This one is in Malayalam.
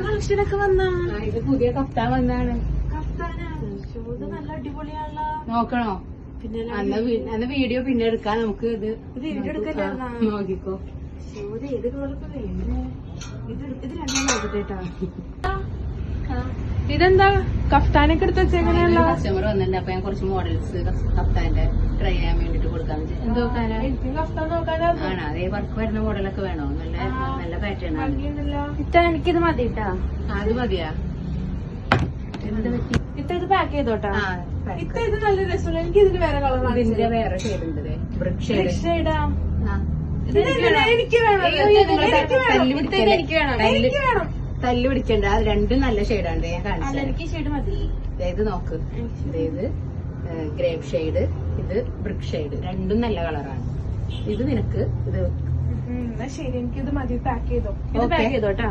കളക്ഷനൊക്കെ വന്നാ ഇത് പുതിയ കഫ്താൻ വന്നാണ്. നല്ല അടിപൊളിയാണല്ലോ. നോക്കണോ? പിന്നെ അന്ന് വീഡിയോ പിന്നെ എടുക്കാം. നമുക്ക് ഇത് വീഡിയോ എടുക്കല്ലായിരുന്നാ? നോക്കിക്കോ. ഏത് കളറൊക്കെ വേണ്ടേ? ഇത് രണ്ടും നോക്കട്ടെ. ഇതെന്താ കഫ്താനൊക്കെ എടുത്ത് വെച്ചെങ്ങനെയുള്ള കസ്റ്റമർ വന്നില്ല. അപ്പൊ ഞാൻ കുറച്ച് മോഡൽസ് കഫ്താന്റെ ട്രൈ ചെയ്യാൻ വേണ്ടിട്ട് കൊടുക്കാൻ വെച്ചു. എന്തോ കഫ്താൻ നോക്കാനാ? ആണ് അതേ വർക്ക് വരുന്ന മോഡലൊക്കെ വേണോ? നല്ല നല്ല പാറ്റേൺ ആണ്. എനിക്കിത് മതി കേട്ടാ. അത് മതിയാ? എന്താ പറ്റി? ഇത് പാക്ക് ചെയ്തോട്ടാ. ഇത് നല്ല രസമുള്ള. എനിക്ക് ഇതിന് വേറെ കളർ. ഇതിന്റെ വേറെ ഷെയ്ഡ് ഉണ്ട്. Brick shade. എനിക്ക് വേണം. തല്ല് പിടിക്കണ്ട. അത് രണ്ടും നല്ല ഷെയ്ഡാണ്. ഞാൻ കാണിച്ചു. എനിക്ക് ഷെയ്ഡ് മതി. ഇത് നോക്ക്. ഇത് ഗ്രേപ്പ് ഷെയ്ഡ്, ഇത് ബ്രിക്ക് ഷെയ്ഡ്. രണ്ടും നല്ല കളറാണ്. ഇത് നിനക്ക് ഇത് ശരി. എനിക്കിത് മതി. പാക്ക് ചെയ്തോ. പാക്ക് ചെയ്തോട്ടാ.